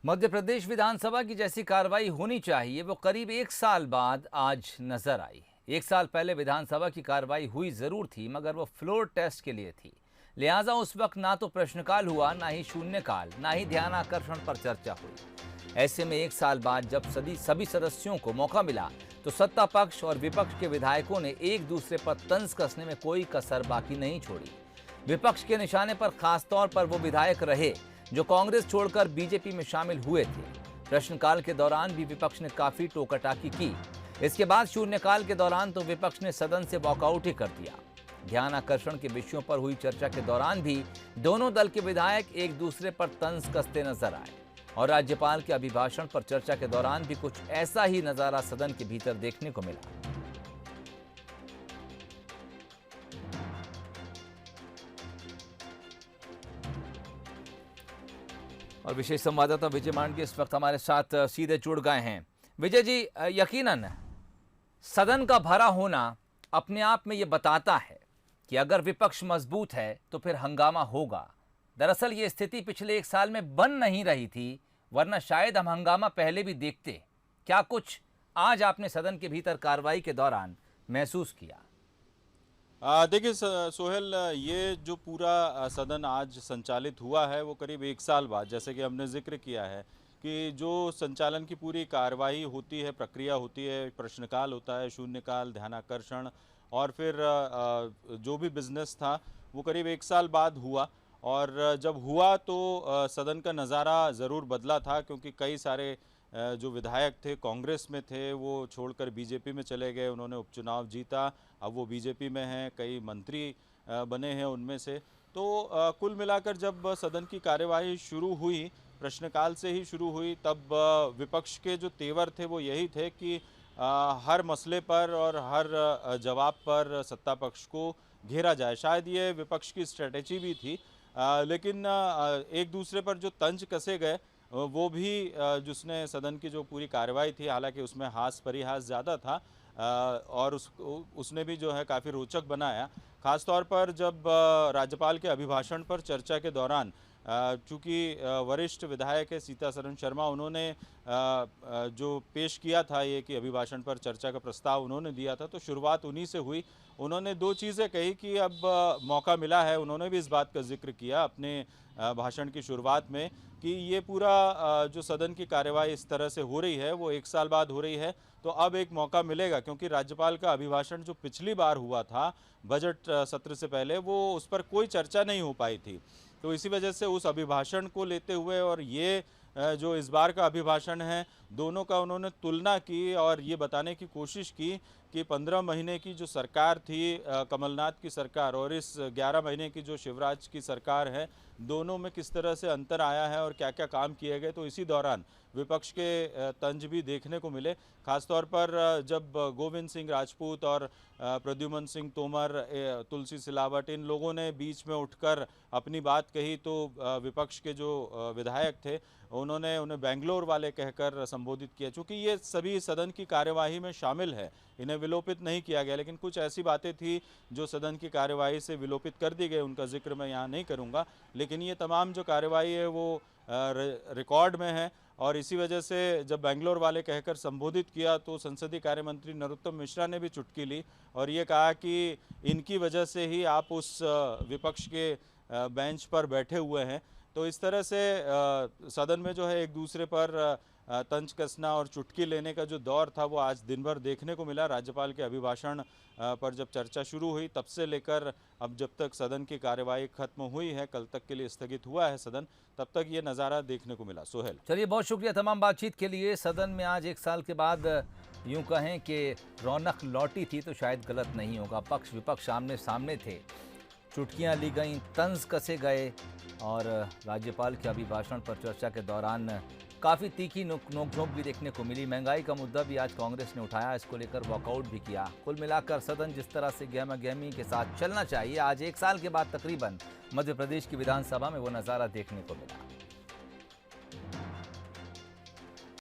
मध्य प्रदेश विधानसभा की जैसी कार्रवाई होनी चाहिए वो करीब एक साल बाद आज नजर आई। एक साल पहले विधानसभा की कार्रवाई हुई जरूर थी, मगर वो फ्लोर टेस्ट के लिए थी। लिहाजा उस वक्त ना तो प्रश्नकाल हुआ, ना ही शून्यकाल, ना ही ध्यानाकर्षण पर चर्चा हुई। ऐसे में एक साल बाद जब सभी सदस्यों को मौका मिला तो सत्ता पक्ष और विपक्ष के विधायकों ने एक दूसरे पर तंज कसने में कोई कसर बाकी नहीं छोड़ी। विपक्ष के निशाने पर खासतौर पर वो विधायक रहे जो कांग्रेस छोड़कर बीजेपी में शामिल हुए थे। प्रश्नकाल के दौरान भी विपक्ष ने काफी टोकाटाकी की। इसके बाद शून्यकाल के दौरान तो विपक्ष ने सदन से वॉकआउट ही कर दिया। ध्यान आकर्षण के विषयों पर हुई चर्चा के दौरान भी दोनों दल के विधायक एक दूसरे पर तंज कसते नजर आए और राज्यपाल के अभिभाषण पर चर्चा के दौरान भी कुछ ऐसा ही नजारा सदन के भीतर देखने को मिला। और विशेष संवाददाता विजय मांडवी इस वक्त हमारे साथ सीधे जुड़ गए हैं। विजय जी, यकीनन सदन का भरा होना अपने आप में ये बताता है कि अगर विपक्ष मजबूत है तो फिर हंगामा होगा। दरअसल ये स्थिति पिछले एक साल में बन नहीं रही थी, वरना शायद हम हंगामा पहले भी देखते। क्या कुछ आज आपने सदन के भीतर कार्रवाई के दौरान महसूस किया? देखिए सोहेल, ये जो पूरा सदन आज संचालित हुआ है वो करीब एक साल बाद, जैसे कि हमने जिक्र किया है कि जो संचालन की पूरी कार्रवाई होती है, प्रक्रिया होती है, प्रश्नकाल होता है, शून्यकाल, ध्यानाकर्षण और फिर जो भी बिजनेस था वो करीब एक साल बाद हुआ। और जब हुआ तो सदन का नज़ारा ज़रूर बदला था, क्योंकि कई सारे जो विधायक थे कांग्रेस में थे वो छोड़कर बीजेपी में चले गए। उन्होंने उपचुनाव जीता, अब वो बीजेपी में हैं, कई मंत्री बने हैं उनमें से। तो कुल मिलाकर जब सदन की कार्यवाही शुरू हुई, प्रश्नकाल से ही शुरू हुई, तब विपक्ष के जो तेवर थे वो यही थे कि हर मसले पर और हर जवाब पर सत्ता पक्ष को घेरा जाए। शायद ये विपक्ष की स्ट्रेटेजी भी थी, लेकिन एक दूसरे पर जो तंज कसे गए वो भी जिसने सदन की जो पूरी कार्रवाई थी, हालांकि उसमें हास परिहास ज़्यादा था, और उसने भी जो है काफ़ी रोचक बनाया। ख़ास तौर पर जब राज्यपाल के अभिभाषण पर चर्चा के दौरान, चूँकि वरिष्ठ विधायक है सीतासरन शर्मा, उन्होंने जो पेश किया था ये कि अभिभाषण पर चर्चा का प्रस्ताव उन्होंने दिया था, तो शुरुआत उन्हीं से हुई। उन्होंने दो चीज़ें कही कि अब मौका मिला है। उन्होंने भी इस बात का जिक्र किया अपने भाषण की शुरुआत में कि ये पूरा जो सदन की कार्यवाही इस तरह से हो रही है वो एक साल बाद हो रही है, तो अब एक मौका मिलेगा, क्योंकि राज्यपाल का अभिभाषण जो पिछली बार हुआ था बजट सत्र से पहले, वो उस पर कोई चर्चा नहीं हो पाई थी। तो इसी वजह से उस अभिभाषण को लेते हुए और ये जो इस बार का अभिभाषण है, दोनों का उन्होंने तुलना की और ये बताने की कोशिश की कि 15 महीने की जो सरकार थी कमलनाथ की सरकार और इस 11 महीने की जो शिवराज की सरकार है, दोनों में किस तरह से अंतर आया है और क्या क्या काम किए गए। तो इसी दौरान विपक्ष के तंज भी देखने को मिले। खासतौर पर जब गोविंद सिंह राजपूत और प्रद्युमन सिंह तोमर, तुलसी सिलावट, इन लोगों ने बीच में उठकर अपनी बात कही, तो विपक्ष के जो विधायक थे उन्होंने उन्हें बेंगलोर वाले कहकर संबोधित किया। चूँकि ये सभी सदन की कार्यवाही में शामिल है, इन्हें विलोपित नहीं किया गया, लेकिन कुछ ऐसी बातें थी जो सदन की कार्यवाही से विलोपित कर दी गई, उनका जिक्र मैं यहाँ नहीं करूँगा। लेकिन ये तमाम जो कार्यवाही है वो रिकॉर्ड में है, और इसी वजह से जब बेंगलोर वाले कहकर संबोधित किया तो संसदीय कार्य मंत्री नरोत्तम मिश्रा ने भी चुटकी ली और ये कहा कि इनकी वजह से ही आप उस विपक्ष के बेंच पर बैठे हुए हैं। तो इस तरह से सदन में जो है एक दूसरे पर तंज कसना और चुटकी लेने का जो दौर था वो आज दिन भर देखने को मिला। राज्यपाल के अभिभाषण पर जब चर्चा शुरू हुई तब से लेकर अब जब तक सदन की कार्यवाही खत्म हुई है, कल तक के लिए स्थगित हुआ है सदन, तब तक ये नज़ारा देखने को मिला। सोहेल, चलिए, बहुत शुक्रिया तमाम बातचीत के लिए। सदन में आज एक साल के बाद यूं कहें कि रौनक लौटी थी तो शायद गलत नहीं होगा। पक्ष विपक्ष आमने सामने थे, चुटकियां ली गईं, तंज कसे गए और राज्यपाल के अभिभाषण पर चर्चा के दौरान काफ़ी तीखी नोकझोंक भी देखने को मिली। महंगाई का मुद्दा भी आज कांग्रेस ने उठाया, इसको लेकर वॉकआउट भी किया। कुल मिलाकर सदन जिस तरह से गहमा गहमी के साथ चलना चाहिए, आज एक साल के बाद तकरीबन मध्य प्रदेश की विधानसभा में वो नज़ारा देखने को मिला।